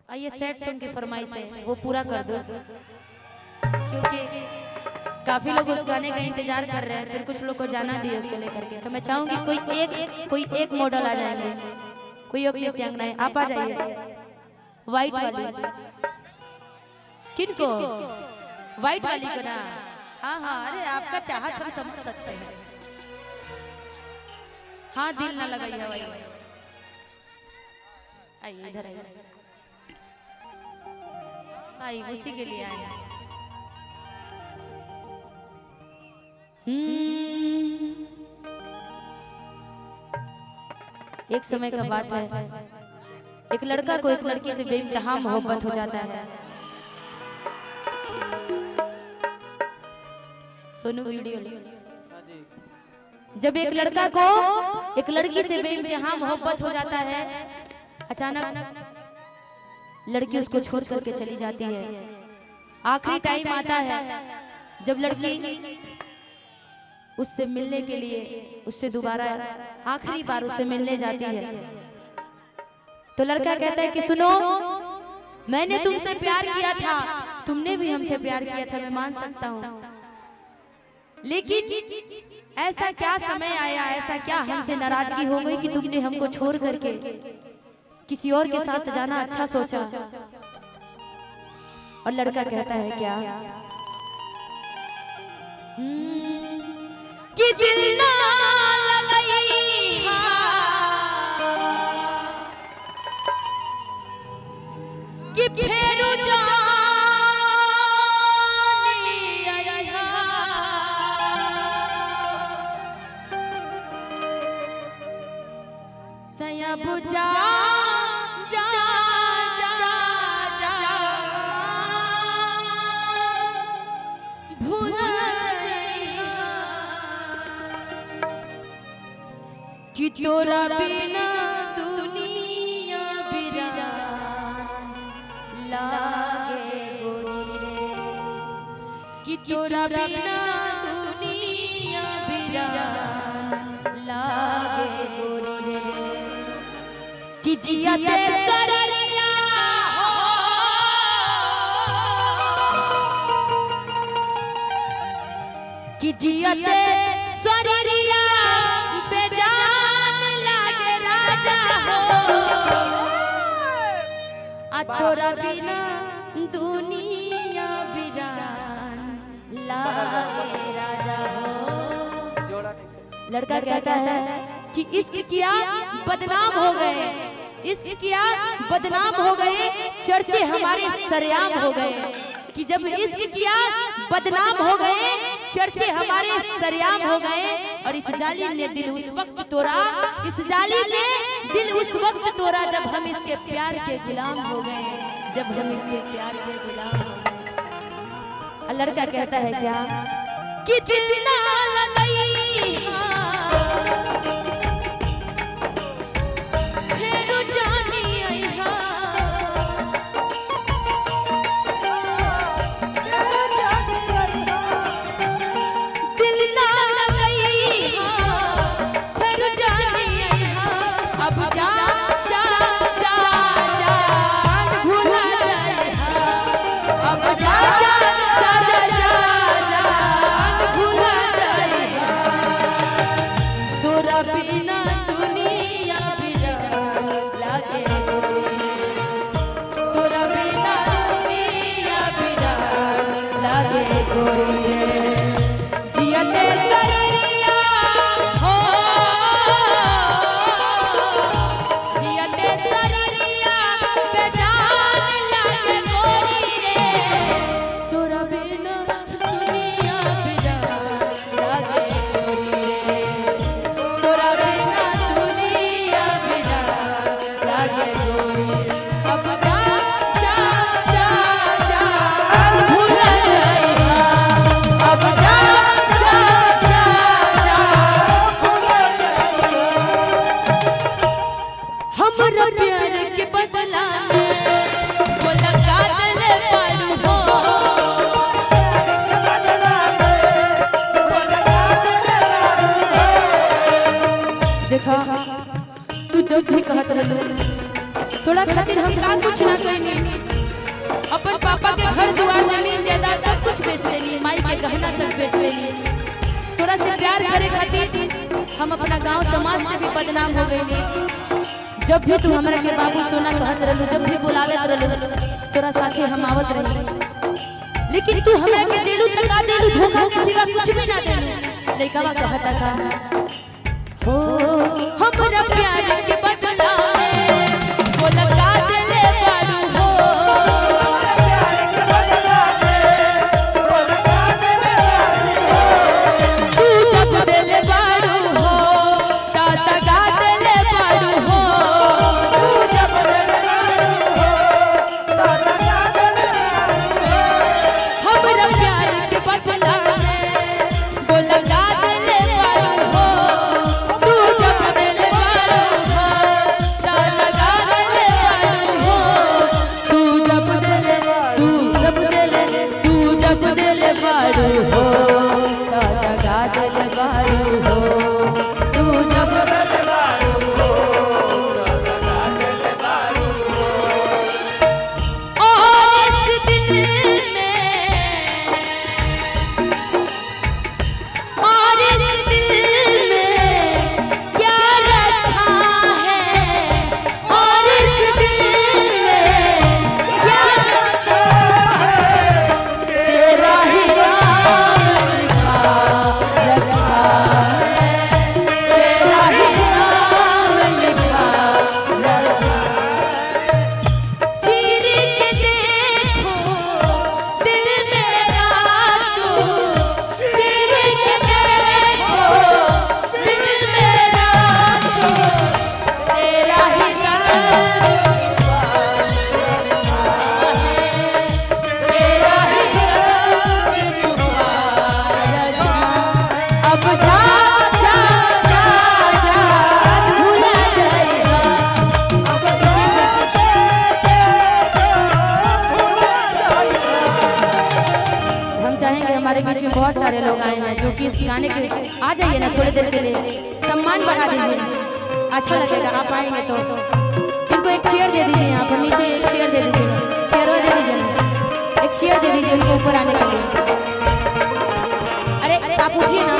आइए sad song की फरमाइश है वो पूरा कर दो, क्योंकि काफी लोग उस गाने का इंतजार कर रहे हैं, फिर कुछ लोग को जाना भी है उसको लेकर के। तो मैं चाहूंगी कोई एक मॉडल आ जाएंगे, कोई एक नृत्यांगनाएं आप आ जाइए। व्हाइट वाली किनको? व्हाइट वाली को ना? हाँ हाँ, अरे आपका चाहत हम समझ सकते हैं। हाँ दिल ना लगाइए भाई, आइए इधर आइए भाई, उसी के लिए आए। एक समय का बात है, एक लड़का को एक लड़की से बेइंतहा मोहब्बत हो जाता है। सुनो वीडियो। जब एक लड़का को एक लड़की से बेइंतहा मोहब्बत हो जाता है, अचानक लड़की उसको छोड़ करके चली जाती है। आखिरी टाइम आता है जब लड़की उससे मिलने के लिए उससे दोबारा आखिरी बार उससे मिलने जाती है, तो लड़का कहता है कि सुनो, मैंने तुमसे प्यार किया था, तुमने भी हमसे प्यार किया था, मैं मान सकता हूँ, लेकिन ऐसा क्या समय आया, ऐसा क्या हमसे नाराजगी हो गई कि तुमने हमको छोड़ करके किसी और के साथ जाना अच्छा सोचा। और लड़का कहता है क्या कि दिल ना लगइहा, कि फेरू जानी आइहा, तया बुझा कि तोरा बिना दुनिया बिरान लागे गोरी रे, कि तोरा बिना दुनिया बिरान लागे गोरी रे, कि जिया ते सररिया हो, कि जिया ते सररिया तोरा बिना दुनिया बिरान लागे राजा हो। लड़का कहता है कि इश्क किया बदनाम हो गए, इश्क किया बदनाम हो गए, चर्चे हमारे सरेआम हो गए, कि जब इश्क किया बदनाम हो गए, चर्चे हमारे सरेआम हो गए। और इस जालिम ने दिल उस वक्त तोड़ा, इस जालिम ने दिल उस वक्त तोड़ा जब हम इसके प्यार के गुलाम हो गए, जब हम इसके प्यार के गुलाम हो गए। लड़का कहता है क्या कि दिल ना लगइहा, फेरू जानी आइहा, दिल ना लगइहा, फेरू जानी आइहा, अब जा जा जा जा भूला जाइहा, अब जा जा जा जा जा भूला जाइहा, तोरा बिना दुनिया बिरान लागे गोरी, तोरा बिना दुनिया बिरान लागे गोरी रे, जियते सररिया हो, जियते सररिया बेजान लागे गोरी रे, तोरा बिना दुनिया बिरान लागे गोरी रे, तोरा बिना दुनिया बिरान लागे गोरी रे, अब जा जा जा जा भूला जाइहा, अब जा जा जा जा भूला जाइहा, हमरा प्यार के बदला में वो लगा दिल पालू हो, देखा तू जब भी कहत रहलू थोड़ा खातिर हम का कुछ ना कइनी, अपन पापा के घर दुआर जमीन जायदाद सब कुछ बेच लेनी, माई के गहना तक बेच लेनी। तोरा से प्यार करे खातिर हम अपना गांव समाज से भी बदनाम हो गईली। जब भी तू हमरा के बाबू सोना कहत रहलू, जब भी बुलावे रहलू, तोरा साथे हम आवत रही, लेकिन तू हमरा के देलू तका देलू, धोखा के सिवा कुछ भी ना देलू। लइकावा कहता का हो हमरा प्यार के बदला में वो लगा देले बारू हो, तू जब देले बारू हो चाहता गा देले बारू हो, तू जब देले बारू हो चाहता गा देले बारू हो, हमरा प्यार के बदला में वो लगा देले बारू हो, तू जब देले बारू हो चाहता गा देले बारू हो, तू जब देले बारू हो चाहता गा देले बारू हो, तू जब देले बारू हो चाहता गा देले बारू हो। और इस दिल में और इस दिल में क्या रखा है, और इस दिल में क्या रखा है, तेरा ही नाम लिखा रखा है, तेरा ही नाम लिखा रखा है। चीर के देखो दिल मेरा तू, चीर के देखो दिल मेरा तू, तेरा ही नाम लिखा रखा है, तेरा ही नाम छुपा रखा है। अब जा जा जा जा भूला जाएगा, अब हम चाहेंगे हमारे बीच में बहुत सारे लोग आए हैं जो कि इस गाने के आ जाइए ना थोड़ी देर के लिए, सम्मान बढ़ा दीजिए, अच्छा लगेगा। आप आएंगे तो इनको एक चेयर दे दीजिए, यहाँ पर नीचे एक चेयर दे दीजिए, चेयर दे दीजिए, एक चेयर दे दीजिए उनको ऊपर आने के लिए। अरे आप उठिए ना,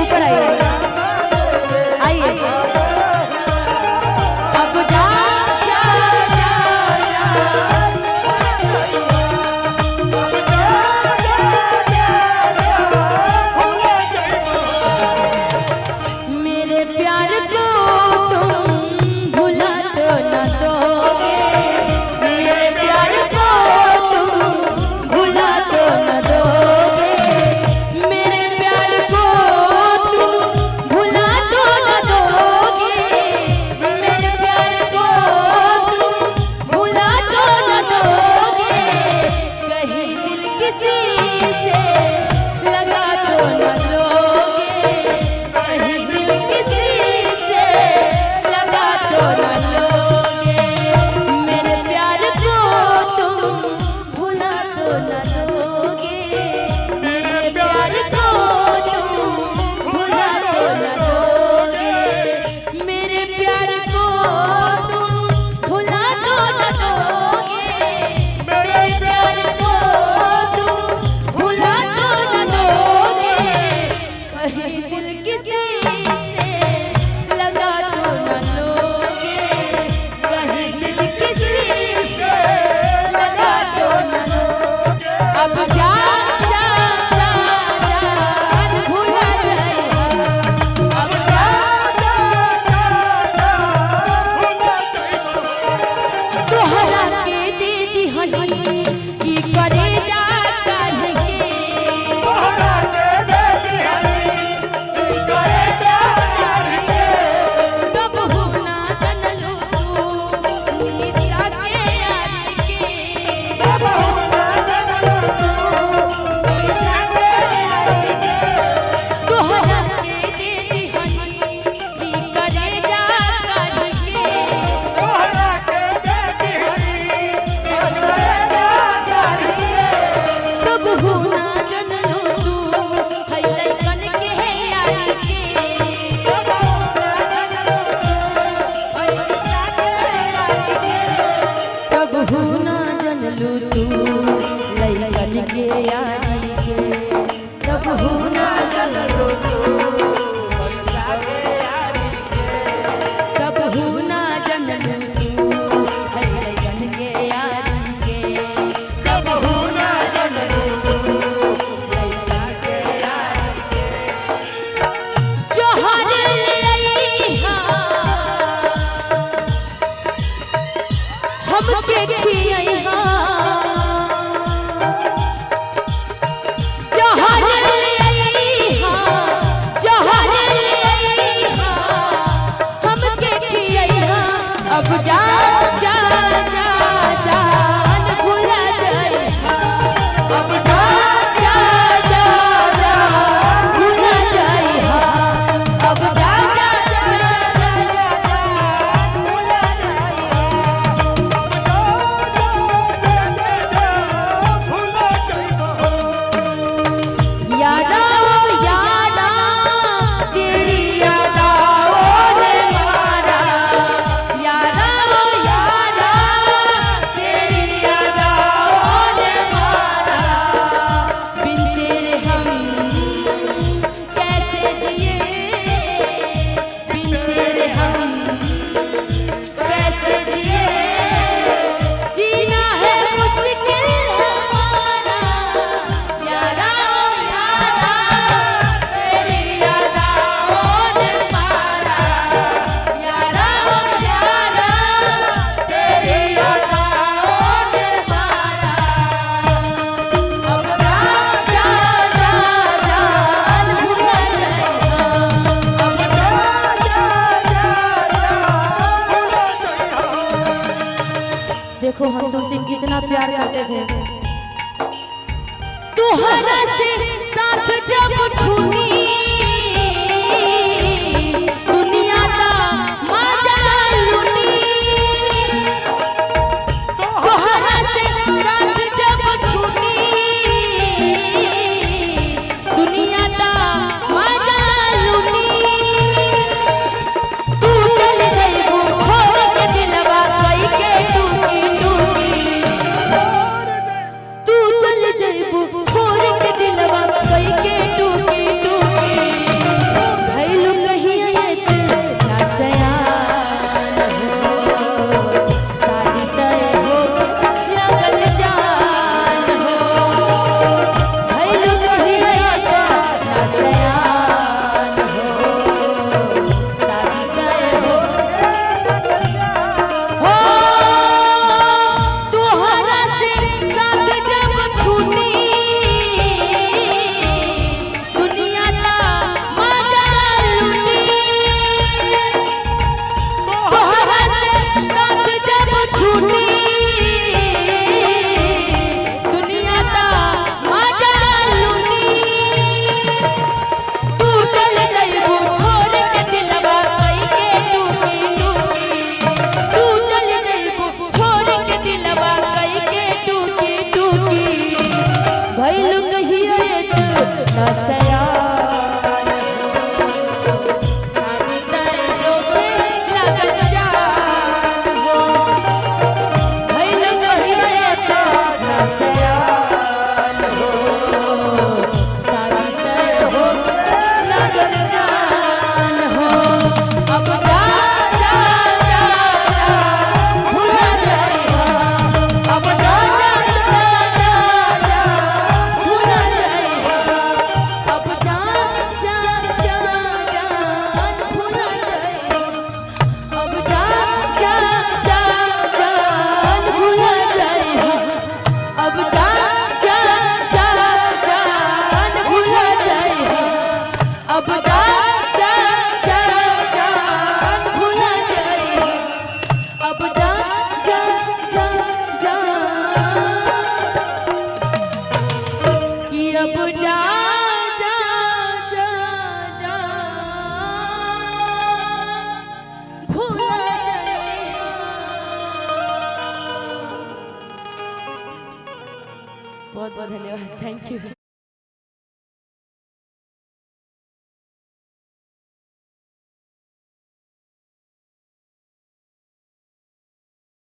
ऊपर आइए, आइए। अब जा जा जा जा मेरे प्यार को तुम भुला तो न दोगे, मेरे प्यार को तुम भुला तो न दोगे, मेरे प्यार को तुम भुला तो न दोगे, मेरे प्यार को तुम भुला तो न दोगे, कहीं दिल किसी से लगा तो न लोगे, कहीं दिल किसी से लगा तो न लोगे, मेरे प्यार को तुम भुला तो न दोगे, मेरे प्यार को तुम भुला तो न दोगे, मेरे प्यार को तुम भुला तो न दोगे, मेरे प्यार को तुम भुला तो न दोगे, हो ना जनलू तू है लइकन के यारी के तब हो ना जनलू तू लइकन के यारी के तब हो ना जनलू तू पैसा के यारी के तब हो ना जनलू तू है लइकन के यारी के तब हो ना जनलू तू पैसा के यारी के जोहर लइहा हमके खियइहा अब जा जा जा जान भुला जाइहा अब जा जा जा जान भुला जाइहा अब जा जा जा जान भुला जाइहा याद तेरी याद रे मारा याद तेरी याद रे मारा बिन तेरे हम कैसे जिए बिन तेरे हम कैसे जिए जीना है मुश्किल हमारा याद तेरी याद रे मारा याद तेरी याद रे मारा अब जा जा जा जान भुला जाइहा अब जा जा जा देखो हम तुमसे कितना प्यार करते थे तुहरा से साथ जब छूटी दुनिया का मजा लूटी तुहरा से साथ जब छूटी दुनिया का मजा लूटी तू चल जाइबू छोड़ के दिलवा कई के टूटी टूटी तू चल जाइबू छोड़ के दिलवा कई के टूटी टूटी भइलू कहिए ना सयान हो शादी तय हो लगल जान हो भइलू कहिए ना सयान हो शादी तय हो तुहरा से साथ जब छूटी दुनिया का मजा लूटी तुहरा से साथ जब छूटी दुनिया का मजा लूटी तू चल जाइबू छोड़ के दिलवा कई के टूटी टूटी तू चल जाइबू छोड़ के दिलवा कई के टूटी टूटी भइलू कहिए ना सयान शादी तय होके लगल जान हो भइलू कहिए ना सयान हो शादी तय होके लगल जान हो अब जा जा जा जान भुला जाइहा अब जा जा जा जा जान भुला जाइहा अब जा जा जा जान भुला जाइहा अब जा जा जा जान भुला जाइहा अब जा जा जा जान भुला जाइहा अब जा जा जा जान भुला जाइहा अब जा जा जा जान कि अब जा जा जा जान भुला जाइहा बहुत बहुत धन्यवाद, थैंक यू।